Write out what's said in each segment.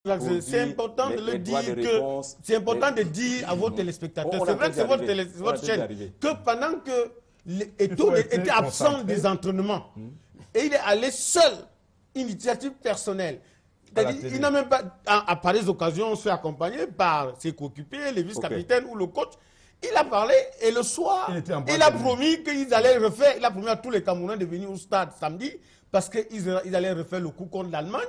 C'est important de le dire que c'est important de dire à vos téléspectateurs. C'est vrai que c'est votre chaîne que pendant que Eto'o était absent des entraînements et il est allé seul, initiative personnelle. Il n'a même pas, à pareilles occasions, se fait accompagner par ses coéquipiers, les vice-capitaines ou le coach. Il a parlé et le soir, il a promis qu'ils allaient refaire. Il a promis à tous les Camerounais de venir au stade samedi parce qu'ils allaient refaire le coup contre l'Allemagne.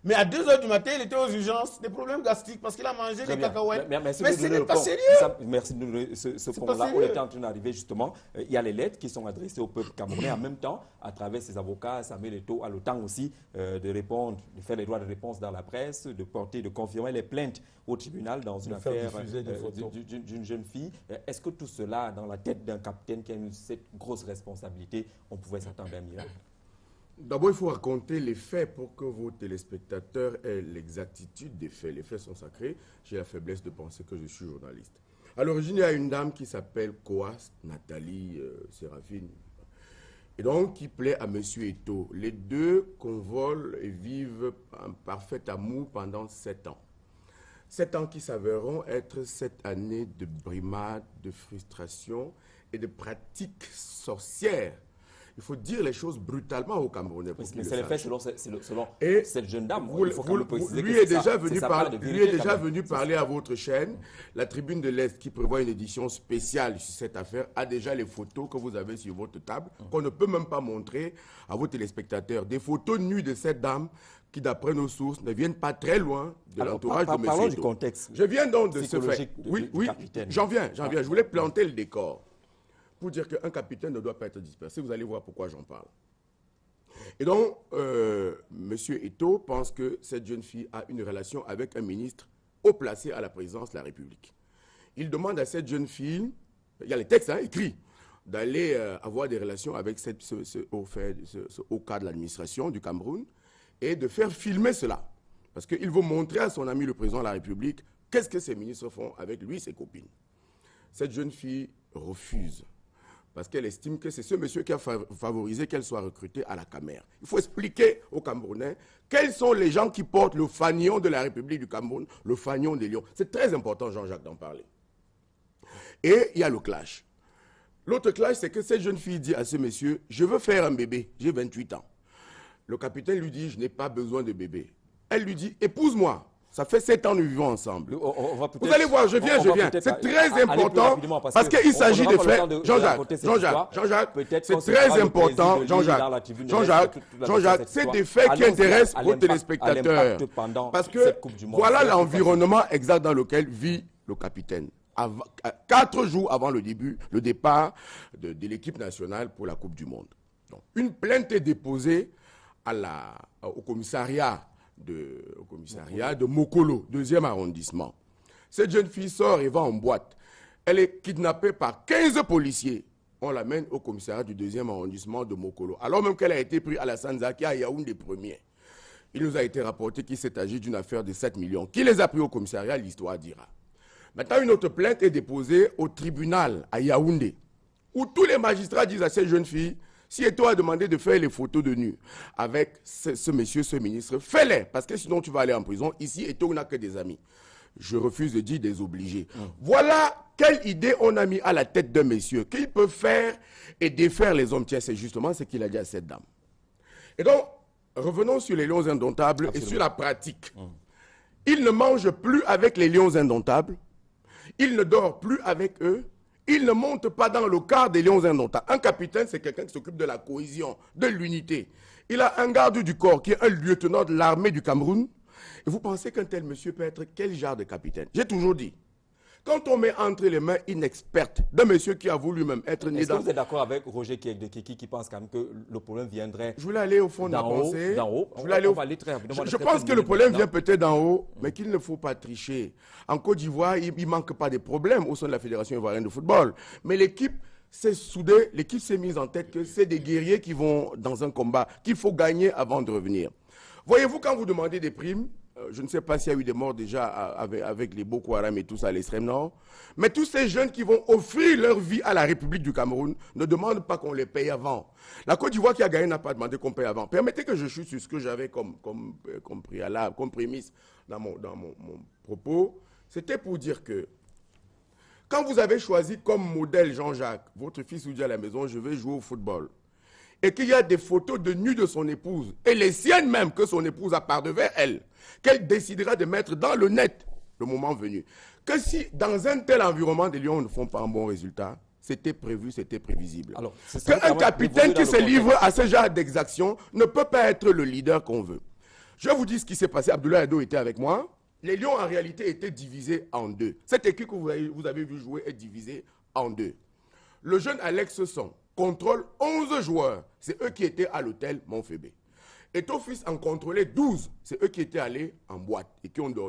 Mais à 2 h du matin, il était aux urgences, des problèmes gastriques parce qu'il a mangé des cacahuètes. Mais ce n'est pas sérieux. Merci de donner ce point-là. On était en train d'arriver justement. Il y a les lettres qui sont adressées au peuple camerounais. En même temps, à travers ses avocats, Samuel Eto'o a le temps aussi de répondre, de faire les droits de réponse dans la presse, de confirmer les plaintes au tribunal dans une affaire d'une jeune fille. Est-ce que tout cela, dans la tête d'un capitaine qui a cette grosse responsabilité, on pouvait s'attendre à un miracle? D'abord, il faut raconter les faits pour que vos téléspectateurs aient l'exactitude des faits. Les faits sont sacrés. J'ai la faiblesse de penser que je suis journaliste. À l'origine, il y a une dame qui s'appelle Coas, Nathalie Séraphine, et donc qui plaît à M. Eto'o. Les deux convolent et vivent un parfait amour pendant 7 ans. 7 ans qui s'avéreront être 7 années de brimades, de frustration et de pratiques sorcières. Il faut dire les choses brutalement aux Camerounais. Mais c'est les faits selon cette jeune dame. Lui est déjà venu parler à votre chaîne. La Tribune de l'Est, qui prévoit une édition spéciale sur cette affaire, a déjà les photos que vous avez sur votre table, qu'on ne peut même pas montrer à vos téléspectateurs. Des photos nues de cette dame qui, d'après nos sources, ne viennent pas très loin de l'entourage de M. Eto'o. Parlons du contexte. Je viens donc de ce fait. Oui, j'en viens. Je voulais planter le décor pour dire qu'un capitaine ne doit pas être dispersé. Vous allez voir pourquoi j'en parle. Et donc, M. Eto'o pense que cette jeune fille a une relation avec un ministre haut placé à la présidence de la République. Il demande à cette jeune fille, il y a les textes écrits, d'aller avoir des relations avec ce haut cadre de l'administration du Cameroun et de faire filmer cela. Parce qu'il veut montrer à son ami le président de la République qu'est-ce que ces ministres font avec lui et ses copines. Cette jeune fille refuse. Parce qu'elle estime que c'est ce monsieur qui a favorisé qu'elle soit recrutée à la Camer. Il faut expliquer aux Camerounais quels sont les gens qui portent le fanion de la République du Cameroun, le fanion des lions. C'est très important, Jean-Jacques, d'en parler. Et il y a le clash. L'autre clash, c'est que cette jeune fille dit à ce monsieur, je veux faire un bébé, j'ai 28 ans. Le capitaine lui dit, je n'ai pas besoin de bébé. Elle lui dit, épouse-moi. Ça fait 7 ans que nous vivons ensemble. Vous allez voir, je viens. C'est très important parce qu'il s'agit de frères. Jean-Jacques, c'est très important. Jean-Jacques, c'est des faits qui intéressent vos téléspectateurs. Parce que voilà l'environnement exact dans lequel vit le capitaine. 4 jours avant le départ de l'équipe nationale pour la Coupe du Monde. Donc, une plainte est déposée au commissariat de Mokolo, 2e arrondissement. Cette jeune fille sort et va en boîte. Elle est kidnappée par 15 policiers. On l'amène au commissariat du 2e arrondissement de Mokolo. Alors même qu'elle a été prise à la Sanzaki à Yaoundé premier. Il nous a été rapporté qu'il s'est agi d'une affaire de 7 millions. Qui les a pris au commissariat, l'histoire dira. Maintenant, une autre plainte est déposée au tribunal à Yaoundé, où tous les magistrats disent à cette jeune fille, si Eto'o a demandé de faire les photos de nu avec ce monsieur, ce ministre, fais-les, parce que sinon tu vas aller en prison. Ici, Eto'o n'a que des amis. Je refuse de dire des obligés. Voilà quelle idée on a mis à la tête d'un monsieur, qu'il peut faire et défaire les hommes. Tiens, c'est justement ce qu'il a dit à cette dame. Et donc, revenons sur les lions indomptables et sur la pratique. Il ne mange plus avec les lions indomptables. Il ne dort plus avec eux. Il ne monte pas dans le quart des lions indomptables. Un capitaine, c'est quelqu'un qui s'occupe de la cohésion, de l'unité. Il a un garde du corps qui est un lieutenant de l'armée du Cameroun. Et vous pensez qu'un tel monsieur peut être quel genre de capitaine? J'ai toujours dit, quand on met entre les mains inexpertes d'un monsieur qui a voulu même être né dans... Est-ce que vous êtes d'accord avec Roger Kieck-Dekeki qui pense quand même que le problème viendrait... Je voulais aller au fond de la pensée. D'en haut. Je pense que le problème vient peut-être d'en haut, mais qu'il ne faut pas tricher. En Côte d'Ivoire, il ne manque pas de problèmes au sein de la Fédération ivoirienne de football. Mais l'équipe s'est soudée, l'équipe s'est mise en tête que c'est des guerriers qui vont dans un combat, qu'il faut gagner avant de revenir. Voyez-vous, quand vous demandez des primes, je ne sais pas s'il y a eu des morts déjà avec les Boko Haram et tout ça à l'extrême nord, mais tous ces jeunes qui vont offrir leur vie à la République du Cameroun ne demandent pas qu'on les paye avant. La Côte d'Ivoire qui a gagné n'a pas demandé qu'on paye avant. Permettez que je chute sur ce que j'avais comme préalable, comme prémisse dans mon propos. C'était pour dire que quand vous avez choisi comme modèle Jean-Jacques, votre fils vous dit à la maison, je vais jouer au football, et qu'il y a des photos de nu de son épouse, et les siennes même que son épouse a par devers elle, qu'elle décidera de mettre dans le net le moment venu. Que si dans un tel environnement, les Lions ne font pas un bon résultat, c'était prévu, c'était prévisible. Qu'un capitaine qui se livre à ce genre d'exaction ne peut pas être le leader qu'on veut. Je vous dis ce qui s'est passé. Abdoulaye Ado était avec moi. Les Lions, en réalité, étaient divisés en deux. Cette équipe que vous avez vu jouer est divisée en deux. Le jeune Alex Son contrôle 11 joueurs. C'est eux qui étaient à l'hôtel Montfébé. Et ton fils en contrôlait 12. C'est eux qui étaient allés en boîte et qui ont dormi.